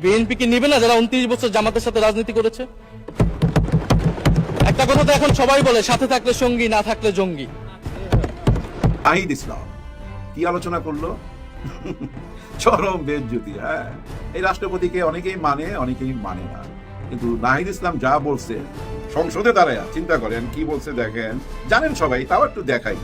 BNP কি নিবে না যারা 29 বছর জামাতের সাথে রাজনীতি করেছে? একটা কথা তো এখন সবাই বলে, সাথে থাকলে সঙ্গী, না থাকলে জঙ্গি। নাহিদ ইসলাম কি আলোচনা করলো? চরম বেজ্জতি। হ্যাঁ, এই রাষ্ট্রপতিকে অনেকেই মানে, অনেকেই মানে না, কিন্তু নাহিদ ইসলাম যা বলছে সংসদে দাঁড়ায়, চিন্তা করেন কি বলছে দেখেন, জানেন সবাই, তাও একটু দেখাই।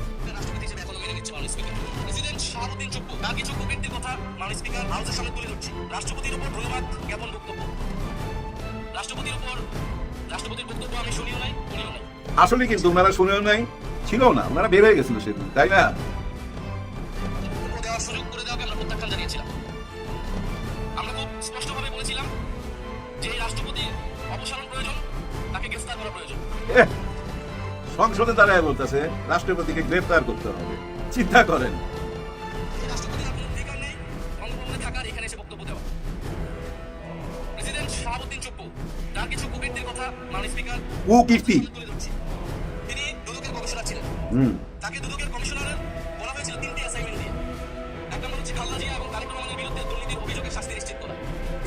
আসলে কিন্তু ওনারা শুনেও নাই, ছিল না, ওনারা বের হয়ে গেছিল সেদিন, তাই না? সংসদে দাঁড়ায় বলতেছে রাষ্ট্রপতিকে গ্রেফতার করতে হবে, চিন্তা করেন। কুকীর্তি।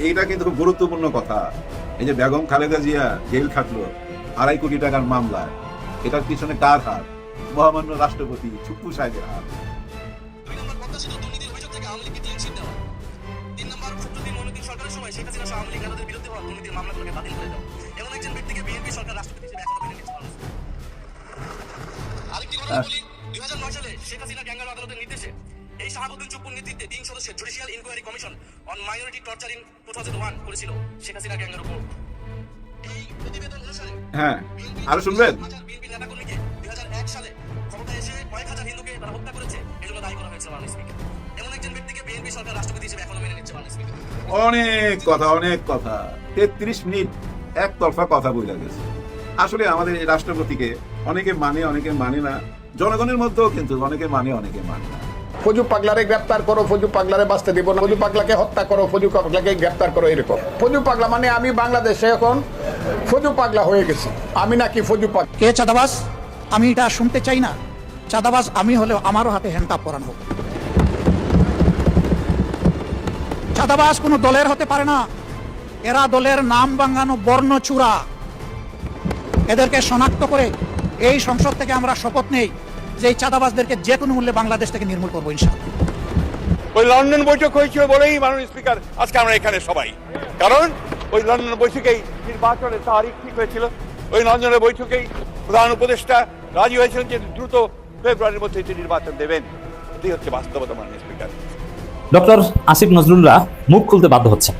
এইটা কিন্তু খুব গুরুত্বপূর্ণ কথা। এই যে বেগম খালেদা জিয়া জেল খাটলো 2.5 কোটি টাকার মামলায়, এটার পিছনে কার হাত? মহামান্য রাষ্ট্রপতি চুপ্পু সাহেবের হাত। হ্যাঁ, আরো শুনবেন। অনেক কথা, অনেক কথা, 33 মিনিট একতরফা কথা বলে গেছে। আসলে আমাদের এই রাষ্ট্রপতিকে অনেকে মানে, অনেকে মানে না। জনগণের মধ্যেও কিন্তু অনেকে মানে, অনেকে মানে না। ফজু পাগলারে গ্রেপ্তার করো, ফজু পাগলারে বাঁচতে দিব না, ফজু পাগলাকে হত্যা করো, ফজু পাগলাকে গ্রেপ্তার করো, এরকম। ফজু পাগলা মানে আমি বাংলাদেশে এখন ফজু পাগলা হয়ে গেছি। আমি নাকি ফজু পাগলা। কে চাঁদাবাজ? আমি এটা শুনতে চাই না। চাঁদাবাজ আমি হলেও আমারও হাতে হ্যান্ডকাপ পরানো হোক। চাঁদাবাজ কোনো দলের হতে পারে না। এরা দলের নাম ভাঙানো বর্ণচূড়া। এদেরকে শনাক্ত করে এই সংসদ থেকে আমরা শপথ নেই যে এই চাঁদাবাজদেরকে যে কোনো মূল্যে বাংলাদেশ থেকে নির্মূল করবো ইনশাআল্লাহ। ওই লন্ডন বৈঠক হয়েছিল বলেই মাননীয় স্পিকার আজকে আমরা এখানে সবাই, কারণ ওই লন্ডন বৈঠকেই নির্বাচনের তারিখ ঠিক হয়েছিল। ওই লন্ডনের বৈঠকেই প্রধান উপদেষ্টা রাজি হয়েছিলেন যে দ্রুত ফেব্রুয়ারির মধ্যে এটি নির্বাচন দেবেন। এটাই হচ্ছে বাস্তবতা মাননীয় স্পিকার। ডক্টর আসিফ নজরুল্লাহ মুখ খুলতে বাধ্য হচ্ছে।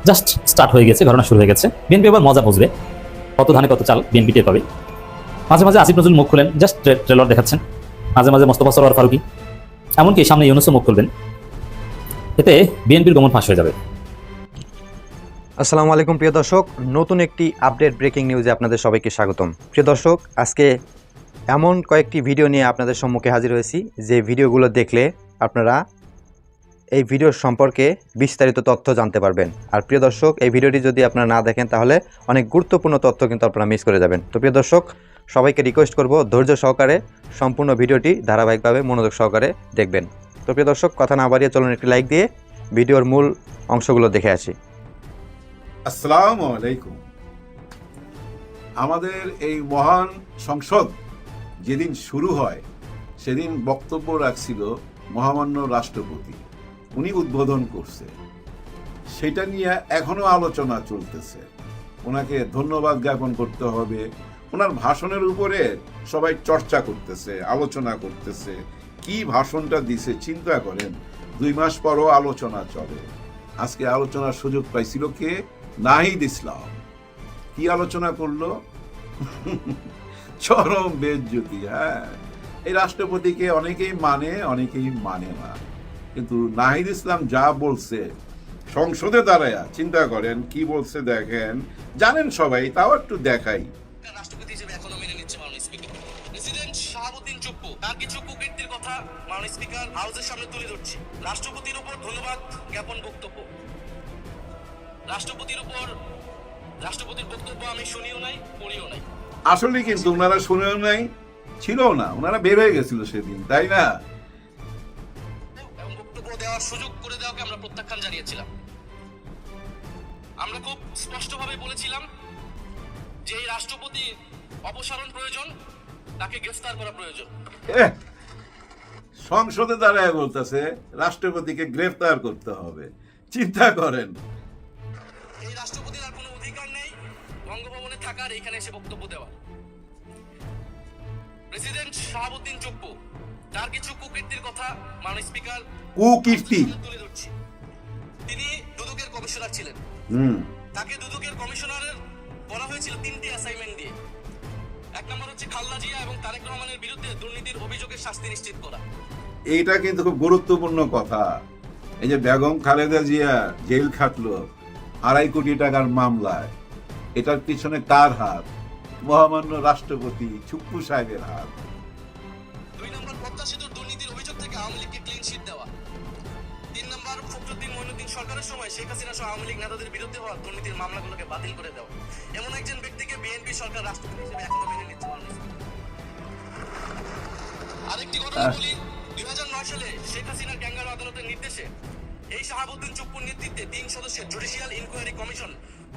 জাস্ট স্টার্ট হয়ে গেছে, ঘটনা শুরু হয়ে গেছে। বিএনপি এবার মজা বুঝবে, কত ধানে কত চাল বিএনপি টের পাবে। মাঝে মাঝে আসিফ নজরুল মুখ খুলেন, জাস্ট ট্রেলার দেখাচ্ছেন। মাঝে মাঝে মোস্তফা সরোয়ার ফারুকী, এমনকি সামনে ইউনূসও মুখ খুলবেন। এতে বিএনপির গমন ফাঁস হয়ে যাবে। আসসালামু আলাইকুম প্রিয় দর্শক, নতুন একটি আপডেট ব্রেকিং নিউজে আপনাদের সবাইকে স্বাগতম। প্রিয় দর্শক, আজকে এমন কয়েকটি ভিডিও নিয়ে আপনাদের সম্মুখে হাজির হয়েছি যে ভিডিওগুলো দেখলে আপনারা এই ভিডিওর সম্পর্কে বিস্তারিত তথ্য জানতে পারবেন। আর প্রিয় দর্শক, এই ভিডিওটি যদি আপনারা না দেখেন তাহলে অনেক গুরুত্বপূর্ণ তথ্য কিন্তু আপনারা মিস করে যাবেন। তো প্রিয় দর্শক, সবাইকে রিকোয়েস্ট করব ধৈর্য সহকারে সম্পূর্ণ ভিডিওটি ধারাবাহিকভাবে মনোযোগ সহকারে দেখবেন। তো প্রিয় দর্শক, কথা না বাড়িয়ে চলুন একটি লাইক দিয়ে ভিডিওর মূল অংশগুলো দেখে আসি। আসসালামু আলাইকুম। আমাদের এই মহান সংসদ যেদিন শুরু হয় সেদিন বক্তব্য রাখছিল মহামান্য রাষ্ট্রপতি, উনি উদ্বোধন করছে। সেটা নিয়ে এখনো আলোচনা চলতেছে। ওনাকে ধন্যবাদ জ্ঞাপন করতে হবে। ওনার ভাষণের উপরে সবাই চর্চা করতেছে, আলোচনা করতেছে। কি ভাষণটা দিছে চিন্তা করেন, 2 মাস পরও আলোচনা চলে। আজকে আলোচনার সুযোগ পাইছিল কে? নাহিদ ইসলাম। কি আলোচনা করলো? চরম বেজ্জতি। হ্যাঁ, এই রাষ্ট্রপতিকে অনেকেই মানে, অনেকেই মানে না, কিন্তু নাহিদ ইসলাম যা বলছে সংসদে দাঁড়ায়, চিন্তা করেন কি বলছে দেখেন, জানেন সবাই, তাও একটু দেখাই। রাষ্ট্রপতির উপর ধন্যবাদ জ্ঞাপন বক্তব্য। রাষ্ট্রপতির বক্তব্য আমি শুনিও নাই, পড়িও নাই। আসলে কিন্তু ওনারা শুনেও নাই, ছিল না, ওনারা বের হয়ে গেছিল সেদিন, তাই না? বক্তব্য দেওয়ার সুযোগ করে দেওয়াকে আমরা প্রত্যাখ্যান জানিয়েছিলাম। আমরা খুব স্পষ্টভাবে বলেছিলাম যে এই রাষ্ট্রপতি অপসারণ প্রয়োজন, তাকে গ্রেফতার করা প্রয়োজন। এহ, সংসদে দাঁড়ায় বলতেছে রাষ্ট্রপতিকে গ্রেফতার করতে হবে। চিন্তা করেন। এই রাষ্ট্রপতির আর কোনো অধিকার নেই বঙ্গভবনে থাকার, এখানে এসে বক্তব্য দেওয়ার। প্রেসিডেন্ট শাহাবুদ্দিন চুপ্পু, তার কিছু কুকীর্তির কথা মাননীয় স্পিকার কুকীর্তি। তুলে ধরছি। তিনি দুদকের কমিশনার ছিলেন। তাকে দুদকের কমিশনারের বলা হয়েছিল 3টি অ্যাসাইনমেন্ট দিয়ে। 1 নম্বর হচ্ছে খালেদা জিয়া এবং তারেক রহমানের বিরুদ্ধে দুর্নীতির অভিযোগের শাস্তি নিশ্চিত করা। এইটা কিন্তু খুব গুরুত্বপূর্ণ কথা। এই যে বেগম খালেদা জিয়া জেল খাটলো 2.5 কোটি টাকার মামলায়, এটার পিছনে কার হাত? মহামান্য রাষ্ট্রপতি চুপ্পু সাহেবের হাত। 2 নম্বর পদ্মা সেতুর দুর্নীতির অভিযোগ থেকে আওয়ামী লীগকে ক্লিন শিট দেওয়া। 3 নম্বর ফখরুদ্দিন মঈনুদ্দিন সরকারের সময় শেখ হাসিনা সহ আওয়ামী লীগ নেতাদের বিরুদ্ধে হওয়া দুর্নীতির মামলাগুলোকে বাতিল করে দেওয়া। এমন একজন ব্যক্তিকে বিএনপি সরকার রাষ্ট্রপতি হিসেবে এখনো মেনে নিচ্ছে না। আরেকটি ঘটনা বলি, 2009 সালে শেখ হাসিনার ক্যাঙ্গারু আদালতের নির্দেশে এই শাহাবুদ্দিন চুপ্পুর নেতৃত্বে 3 সদস্যের judicial inquiry commission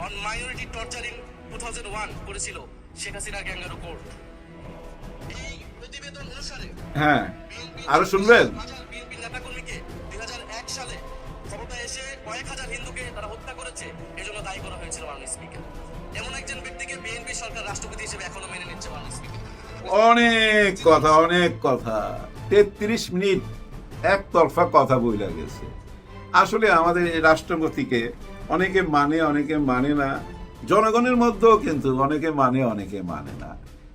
on minority torture in 2001 করেছিল শেখ হাসিনার ক্যাঙ্গারু কোর্ট। এই প্রতিবেদন অনুসারে হ্যাঁ, আরো শুনবেন। বিএনপি নেতাকর্মীকে 2001 সালে ক্ষমতায় এসে কয়েক হাজার হিন্দুকে তারা হত্যা করেছে, এজন্য দায়ী করা হয়েছিল মাননীয় স্পিকার। এমন একজন ব্যক্তিকে বিএনপি সরকার রাষ্ট্রপতি হিসেবে এখনো মেনে নিচ্ছে মাননীয় স্পিকার। অনেক কথা, অনেক কথা। 33 মিনিট একতরফা কথা বইলা গেছে। আসলে আমাদের এই রাষ্ট্রপতিকে অনেকে মানে, অনেকে মানে না। জনগণের মধ্যেও কিন্তু অনেকে মানে, অনেকে মানে না।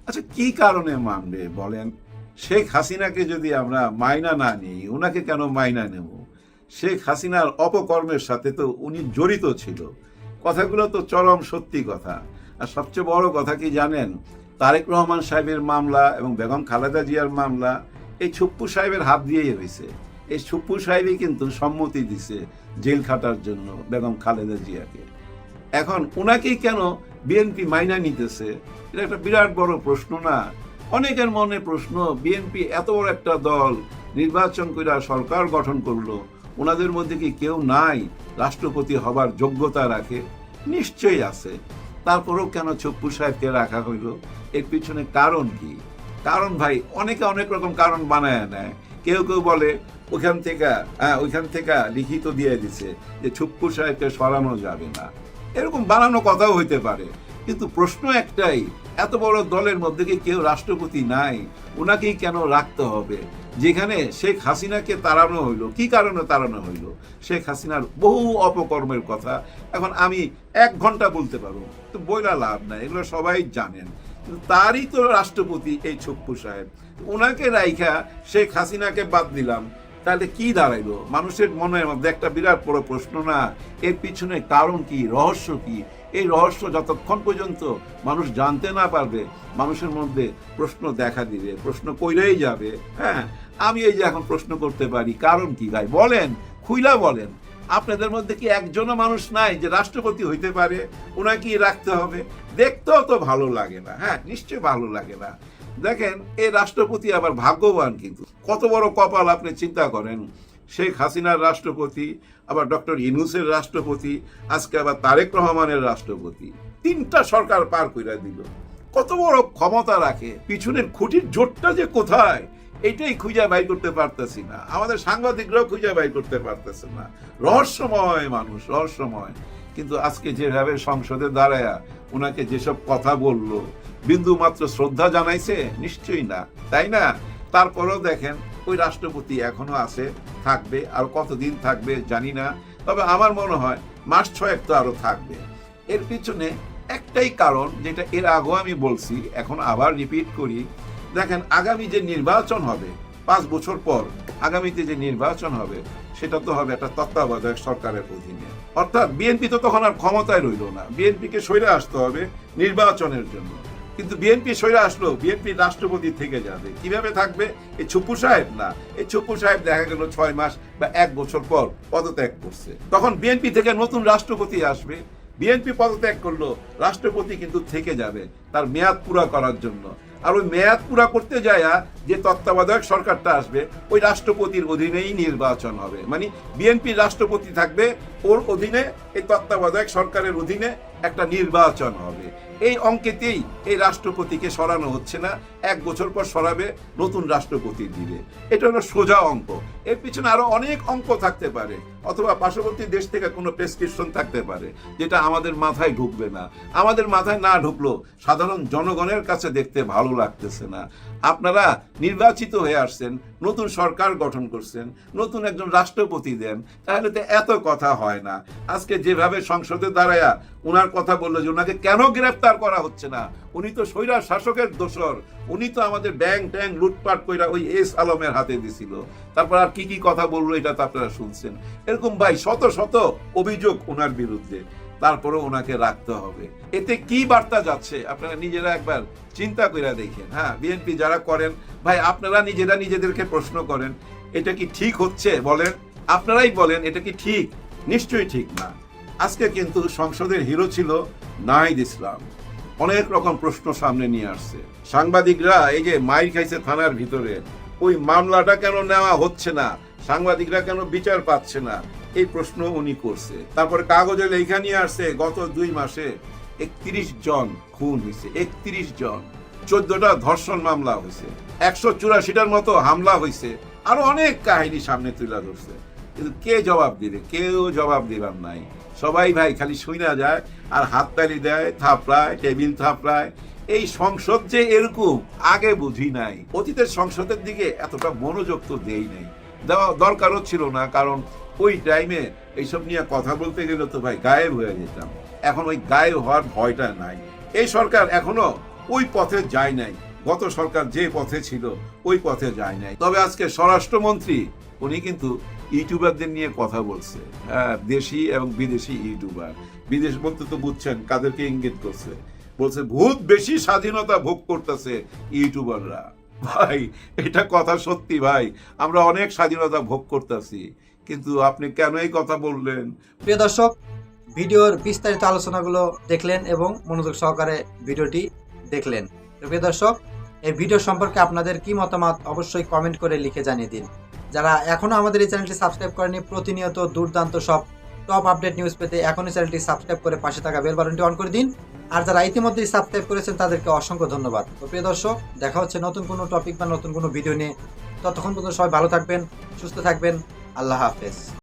আচ্ছা, কি কারণে মানবে বলেন? শেখ হাসিনাকে যদি আমরা মাইনা না নিই, ওনাকে কেন মাইনা নেব? শেখ হাসিনার অপকর্মের সাথে তো উনি জড়িত ছিল। কথাগুলো তো চরম সত্যি কথা। আর সবচেয়ে বড় কথা কি জানেন? তারেক রহমান সাহেবের মামলা এবং বেগম খালেদা জিয়ার মামলা এই চুপ্পু সাহেবের হাত দিয়েই হয়েছে। এই চুপ্পু সাহেবই কিন্তু সম্মতি দিছে জেল খাটার জন্য বেগম খালেদা জিয়াকে। এখন উনাকেই কেন বিএনপি মাইনা নিতেছে? এটা একটা বিরাট বড় প্রশ্ন না? অনেকের মনে প্রশ্ন, বিএনপি এত বড় একটা দল নির্বাচন করে সরকার গঠন করলো, ওনাদের মধ্যে কি কেউ নাই রাষ্ট্রপতি হবার যোগ্যতা রাখে? নিশ্চয়ই আছে। তারপরেও কেন চুপ্পু সাহেবকে রাখা হইল? এর পিছনে কারণ কি? কারণ ভাই অনেকে অনেক রকম কারণ বানায় নেয়। কেউ কেউ বলে ওইখান থেকে লিখিত দিয়ে দিছে যে চুপ্পু সাহেবকে সরানো যাবে না, এরকম বানানো কথাও হইতে পারে। কিন্তু প্রশ্ন একটাই, এত বড় দলের মধ্যে কি কেউ রাষ্ট্রপতি নাই? ওনাকেই কেন রাখতে হবে? যেখানে শেখ হাসিনাকে তাড়ানো হইলো, কি কারণে তাড়ানো হইলো? শেখ হাসিনার বহু অপকর্মের কথা এখন আমি 1 ঘন্টা বলতে পারবো, তো বইলা লাভ নাই, এগুলো সবাই জানেন। কিন্তু তারই তো রাষ্ট্রপতি এই চুপ্পু সাহেব। ওনাকে রাইখা শেখ হাসিনাকে বাদ দিলাম, তাহলে কি দাঁড়াইলো? মানুষের মনের মধ্যে একটা বিরাট বড় প্রশ্ন না? এর পিছনে কারণ কি, রহস্য কি? এই রহস্য যতক্ষণ পর্যন্ত মানুষ জানতে না পারবে, মানুষের মধ্যে প্রশ্ন দেখা দিবে, প্রশ্ন কইরেই যাবে। হ্যাঁ, আমি এই যে এখন প্রশ্ন করতে পারি, কারণ কি ভাই বলেন, খুইলা বলেন। আপনাদের মধ্যে কি একজনও মানুষ নাই যে রাষ্ট্রপতি হইতে পারে? ওনাকে রাখতে হবে? দেখতেও তো ভালো লাগে না। হ্যাঁ, নিশ্চয়ই ভালো লাগে না। দেখেন, এই রাষ্ট্রপতি আবার ভাগ্যবান, কিন্তু কত বড় কপাল আপনি চিন্তা করেন। শেখ হাসিনার রাষ্ট্রপতি, আবার ডক্টর ইউনূসের রাষ্ট্রপতি, আজকে আবার তারেক রহমানের রাষ্ট্রপতি। 3টা সরকার পার কইরা দিল। কত বড় ক্ষমতা রাখে, পিছনের খুঁটির জোরটা যে কোথায় এইটাই খুঁজে বাইর করতে পারতেছি না। আমাদের সাংবাদিকরাও খুঁজে বাইর করতে পারতেছে না। রহস্যময় মানুষ, রহস্যময়। কিন্তু আজকে যেভাবে সংসদে দাঁড়ায়া ওনাকে যেসব কথা বললো, বিন্দু মাত্র শ্রদ্ধা জানাইছে? নিশ্চয়ই না, তাই না? তারপরেও দেখেন ওই রাষ্ট্রপতি এখনো আছে, থাকবে। আর কতদিন থাকবে জানি না, তবে আমার মনে হয় মাস 6 তো আরো থাকবে। এর পিছনে একটাই কারণ, যেটা এর আগেও আমি বলছি, এখন আবার রিপিট করি। দেখেন, আগামী যে নির্বাচন হবে 5 বছর পর, আগামীতে যে নির্বাচন হবে সেটা তো হবে একটা তত্ত্বাবধায়ক সরকারের অধীনে। অর্থাৎ বিএনপি তো তখন আর ক্ষমতায় রইল না, বিএনপিকে সইরে আসতে হবে নির্বাচনের জন্য। কিন্তু বিএনপি সইরে আসলো, বিএনপি রাষ্ট্রপতি থেকে যাবে। কিভাবে থাকবে? এই চুপ্পু সাহেব না, এই চুপ্পু সাহেব দেখা গেল 6 মাস বা 1 বছর পর পদত্যাগ করছে, তখন বিএনপি থেকে নতুন রাষ্ট্রপতি আসবে। বিএনপি পদত্যাগ করলো, রাষ্ট্রপতি কিন্তু থেকে যাবে তার মেয়াদ পুরা করার জন্য। আর ওই মেয়াদ পুরা করতে যায় যে তত্ত্বাবধায়ক সরকারটা আসবে, ওই রাষ্ট্রপতির অধীনেই নির্বাচন হবে। মানে বিএনপি রাষ্ট্রপতি থাকবে, ওর অধীনে, এই তত্ত্বাবধায়ক সরকারের অধীনে একটা নির্বাচন হবে। এই অঙ্কেতেই এই রাষ্ট্রপতিকে সরানো হচ্ছে না, 1 বছর পর সরাবে, নতুন রাষ্ট্রপতি দিবে। এটা হলো সোজা অঙ্ক। এর পিছনে আরো অনেক অঙ্ক থাকতে পারে, অথবা পার্শ্ববর্তী দেশ থেকে কোনো প্রেসক্রিপশন থাকতে পারে, যেটা আমাদের মাথায় ঢুকবে না। আমাদের মাথায় না ঢুকলো সাধারণ জনগণের কাছে দেখতে ভালো লাগতেছে না। আপনারা নির্বাচিত হয়ে আসছেন, নতুন সরকার গঠন করছেন, নতুন একজন রাষ্ট্রপতি দেন, তাহলে তো এত কথা হয় না। আজকে যেভাবে সংসদে দাঁড়ায়া উনার কথা বললো যে ওনাকে কেন গ্রেফতার করা হচ্ছে না, উনি তো স্বৈরা শাসকের দোসর, উনি তো আমাদের ব্যাংক ট্যাঙ্ক লুটপাট কইরা ওই এস আলমের হাতে দিছিল। তারপর আর কি কি কথা বললো এটা তো আপনারা শুনছেন। এরকম ভাই শত শত অভিযোগ ওনার বিরুদ্ধে, তারপরে ওনাকে রাখতে হবে। এতে কি বার্তা যাচ্ছে আপনারা নিজেরা একবার চিন্তা করে দেখেন। হ্যাঁ, বিএনপি যারা করেন ভাই, আপনারা নিজেরা নিজেদেরকে প্রশ্ন করেন, এটা কি ঠিক হচ্ছে? বলেন, আপনারাই বলেন, এটা কি ঠিক? নিশ্চয়ই ঠিক না। আজকে কিন্তু সংসদের হিরো ছিল নাহিদ ইসলাম, অনেক রকম প্রশ্ন সামনে নিয়ে আসছে। সাংবাদিকরা এই যে মাইর খাইছে থানার ভিতরে, ওই মামলাটা কেন নেওয়া হচ্ছে না, সাংবাদিকরা কেন বিচার পাচ্ছে না, এই প্রশ্ন উনি করছে। তারপরে কাগজে লেখা নিয়ে আসছে গত 2 মাসে 31 জন খুন হয়েছে, 31 জন, 14টা ধর্ষণ মামলা হয়েছে, 184টার মতো হামলা হয়েছে, আরো অনেক কাহিনী সামনে তুলে ধরছে। কিন্তু কে জবাব দিবে? কেউ জবাব দিবার নাই। সবাই ভাই খালি শুইনা যায় আর হাততালি দেয়, থাপড়ায়, টেবিল থাপড়ায়। এই সংসদ যে এরকম আগে বুঝি নাই। অতীতের সংসদের দিকে এতটা মনোযোগ তো দেই নাই, দেওয়া দরকারও ছিল না, কারণ ওই টাইমে এইসব নিয়ে কথা বলতে গেলে তো ভাই গায়েব হয়ে যেতাম। এখন ওই গায়েব হওয়ার ভয়টা নাই। এই সরকার এখনো ওই পথে যায় নাই, গত সরকার যে পথে ছিল ওই পথে যায় নাই। তবে আজকে স্বরাষ্ট্রমন্ত্রী উনি কিন্তু ইউটিউবারদের নিয়ে কথা বলছে। হ্যাঁ, দেশি এবং বিদেশি ইউটিউবার। বিদেশ বলতে তো বুঝছেন কাদেরকে ইঙ্গিত করছে। বলছে বহুত বেশি স্বাধীনতা ভোগ করতেছে ইউটিউবাররা। ভাই এটা কথা সত্যি ভাই, আমরা অনেক স্বাধীনতা ভোগ করতেছি, কিন্তু আপনি কেন এই কথা বললেন? প্রিয় দর্শক, ভিডিওর বিস্তারিত আলোচনাগুলো দেখলেন এবং মনোযোগ সহকারে ভিডিওটি দেখলেন। তো প্রিয় দর্শক, এই ভিডিও সম্পর্কে আপনাদের কি মতামত অবশ্যই কমেন্ট করে লিখে জানিয়ে দিন। যারা এখনও আমাদের এই চ্যানেলটি সাবস্ক্রাইব করেনি, প্রতিনিয়ত দুর্দান্ত সব টপ আপডেট নিউজ পেতে এখনই চ্যানেলটি সাবস্ক্রাইব করে পাশে থাকা বেল বাটনটি অন করে দিন। আর যারা ইতিমধ্যেই সাবস্ক্রাইব করেছেন তাদেরকে অসংখ্য ধন্যবাদ। তো প্রিয় দর্শক, দেখা হচ্ছে নতুন কোনো টপিক বা নতুন কোনো ভিডিও নিয়ে। ততক্ষণ পর্যন্ত সবাই ভালো থাকবেন, সুস্থ থাকবেন। আল্লাহ হাফেজ।